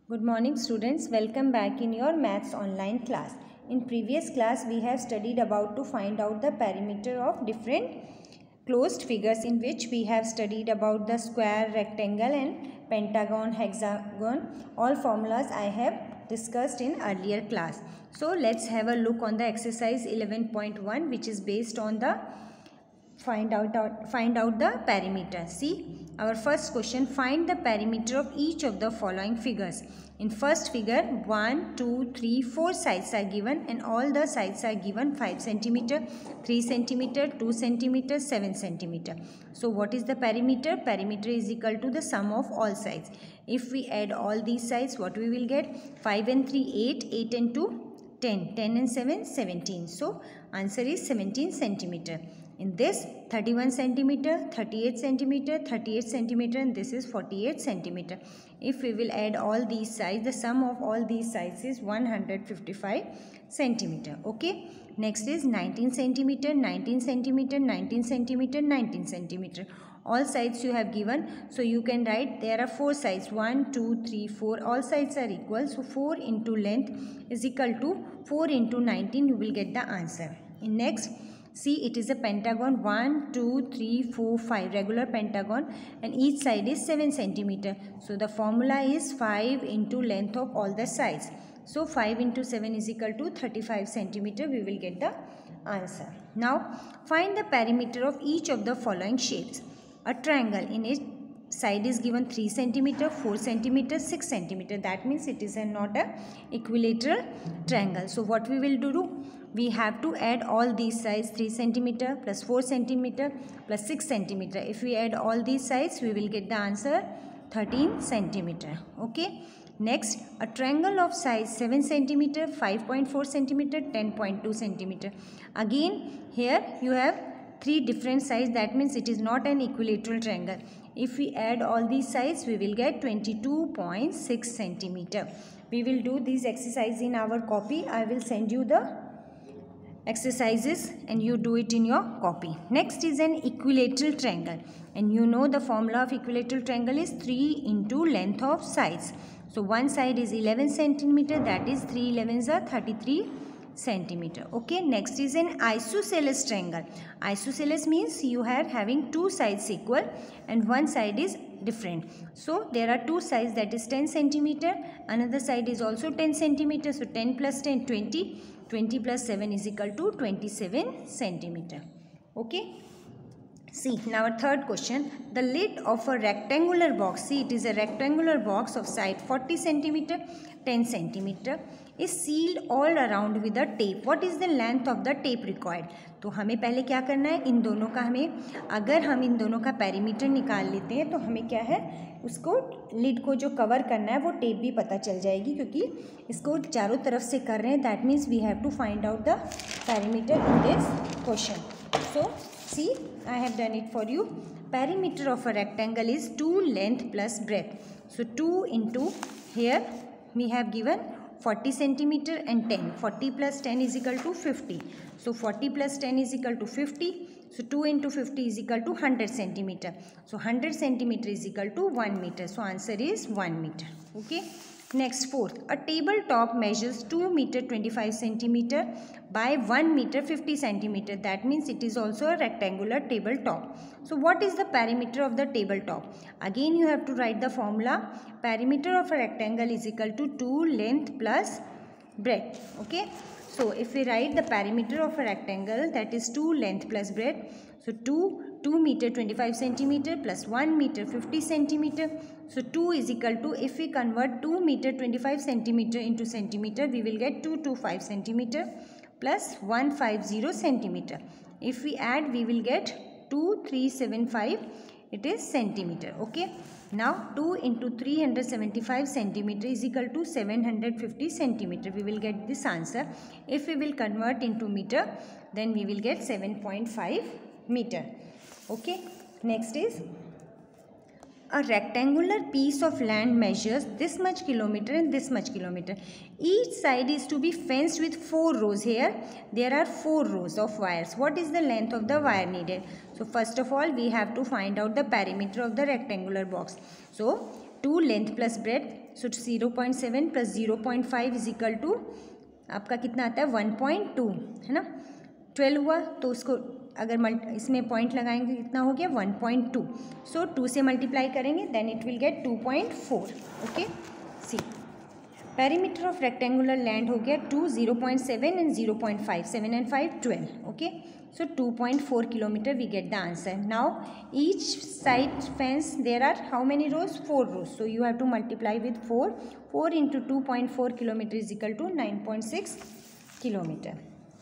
Good morning students, welcome back in your maths online class. In previous class we have studied about to find out the perimeter of different closed figures, in which we have studied about the square, rectangle and pentagon, hexagon. All formulas I have discussed in earlier class. So let's have a look on the exercise 11.1, which is based on the find out the perimeter. See, our first question, find the perimeter of each of the following figures. In first figure, 1, 2, 3, 4 sides are given and all the sides are given 5 cm, 3 cm, 2 cm, 7 cm. So what is the perimeter? Perimeter is equal to the sum of all sides. If we add all these sides, what we will get? 5 and 3, 8, 8 and 2, 10, 10 and 7, 17. So answer is 17 cm. In this, 31 cm, 38 cm, 38 cm and this is 48 cm. If we will add all these sides, the sum of all these sides is 155 cm. Okay. Next is 19 cm, 19 cm, 19 cm, 19 cm. All sides you have given. So you can write there are 4 sides. 1, 2, 3, 4. All sides are equal. So 4 into length is equal to 4 into 19. You will get the answer. In next, see, it is a pentagon. 1, 2, 3, 4, 5 regular pentagon and each side is 7 cm. So the formula is 5 into length of all the sides. So 5 into 7 is equal to 35 cm. We will get the answer. Now find the perimeter of each of the following shapes. A triangle, in its side is given 3 cm, 4 cm, 6 cm. That means it is not a equilateral triangle. So what we will do? We have to add all these sides, 3 cm plus 4 cm plus 6 cm. If we add all these sides, we will get the answer 13 cm. Okay. Next, a triangle of size 7 cm, 5.4 cm, 10.2 cm. Again, here you have 3 different sides. That means it is not an equilateral triangle. If we add all these sides, we will get 22.6 cm. We will do these exercises in our copy. I will send you the exercises and you do it in your copy. Next is an equilateral triangle, and you know the formula of equilateral triangle is 3 into length of sides. So one side is 11 cm, that is 3 11s are 33 cm. Okay. Next is an isosceles triangle. Isosceles means you are having 2 sides equal and one side is different. So there are 2 sides, that is 10 cm, another side is also 10 cm. So 10 plus 10, 20. 20 plus 7 is equal to 27 cm. Okay. See, now our third question, the lid of a rectangular box, see, it is a rectangular box of side 40 cm, 10 cm, is sealed all around with a tape. What is the length of the tape required? तो हमें पहले क्या करना है, इन दोनों का हमें, अगर हम इन दोनों का पेरीमीटर निकाल लेते हैं तो हमें क्या है, उसको लिड को जो कवर करना है वो टेप भी पता चल जाएगी, क्योंकि इसको चारों तरफ से कर रहे हैं. That means we have to find out the perimeter in this question. So see, I have done it for you. Perimeter of a rectangle is 2 length plus breadth. So 2 into, here we have given 40 cm and 10. 40 plus 10 is equal to 50. So 40 plus 10 is equal to 50. So 2 into 50 is equal to 100 cm. So 100 cm is equal to 1 meter. So answer is 1 meter. Okay. Next, fourth, a tabletop measures 2 meter 25 centimeter by 1 meter 50 centimeter. That means it is also a rectangular tabletop. So what is the perimeter of the tabletop? Again you have to write the formula. Perimeter of a rectangle is equal to 2 length plus breadth. Okay. So if we write the perimeter of a rectangle, that is 2 length plus breadth. So 2 meter 25 centimeter plus 1 meter 50 centimeter. So 2 is equal to, if we convert 2 meter 25 centimeter into centimeter, we will get 225 centimeter plus 150 centimeter. If we add, we will get 2375. It is centimeter. Okay. Now 2 into 375 centimeter is equal to 750 centimeter. We will get this answer. If we will convert into meter, then we will get 7.5 meter. Okay. Next is, a rectangular piece of land measures this much kilometer and this much kilometer. Each side is to be fenced with 4 rows. Here there are 4 rows of wires. What is the length of the wire needed? So first of all we have to find out the perimeter of the rectangular box. So 2 length plus breadth. So 0.7 plus 0.5 is equal to आपका कितना आता है 1.2 है ना। 12 हुआ तो उसको अगर इसमें पॉइंट लगाएंगे कितना हो गया 1.2। सो 2 से मल्टीप्लाई करेंगे then it will get 2.4। Okay see perimeter of rectangular land हो गया 2, 0.7 and 0.5, 7 and 5 12। Okay so 2.4 kilometre we get the answer. Now each side fence there are how many rows 4 rows, so you have to multiply with 4 into 2.4 kilometre is equal to 9.6 kilometre.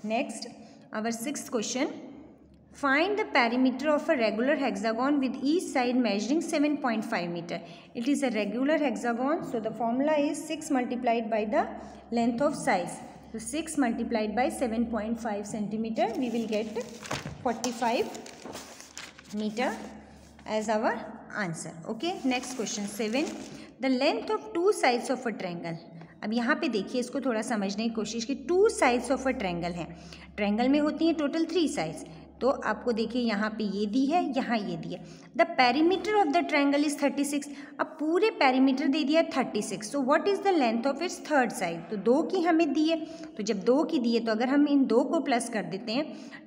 Next our sixth question, find the perimeter of a regular hexagon with each side measuring 7.5 meter. It is a regular hexagon, so the formula is 6 multiplied by the length of sides. So 6 multiplied by 7.5 centimeter, we will get 45 meter as our answer. Okay, next question 7, the length of two sides of a triangle. अब यहाँ पे देखिए, इसको थोड़ा समझने की कोशिश की। 2 साइड्स ऑफ अ ट्रायंगल है, ट्रायंगल में होती हैं टोटल 3 साइड्स। तो आपको देखिए यहाँ पे ये दी है, यहाँ ये दी है। The perimeter of the triangle is 36। अब पूरे पेरीमीटर दे दिया 36, so what is the length of its third side. तो 2 की हमें दी है, तो जब 2 की दी है तो अगर हम इन 2 को प्लस कर देते हैं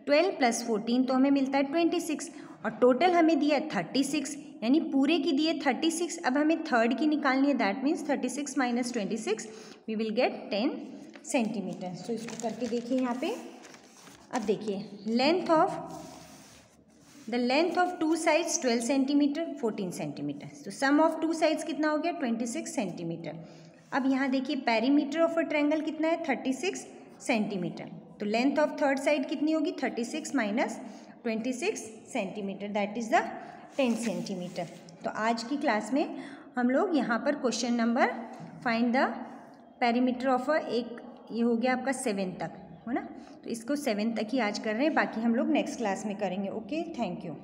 12 + 14 तो हमें मिलता है 26, और टोटल हमें दिया है 36, यानी पूरे की दी है 36। अब हमें थर्ड की निकालनी है, that means 36 - 26 we will get 10 centimetre. So इसको करके देखिए यहाँ पे। अब देखिए the length of 2 sides 12 centimetre 14 centimetre, तो सम ऑफ 2 साइड्स कितना हो गया 26 सेंटीमीटर। अब यहाँ देखिए पेरीमीटर ऑफ अ ट्रायंगल कितना है 36 सेंटीमीटर, तो लेंथ ऑफ थर्ड साइड कितनी होगी 36 - 26 centimetre, that is the 10 centimetre. तो आज की क्लास में हम लोग यहाँ पर question number find the perimeter of एक ये हो गया आपका 7 तक, है ना। तो इसको 7 तक ही आज कर रहे हैं, बाकी हम लोग नेक्स्ट क्लास में करेंगे। Okay, thank you.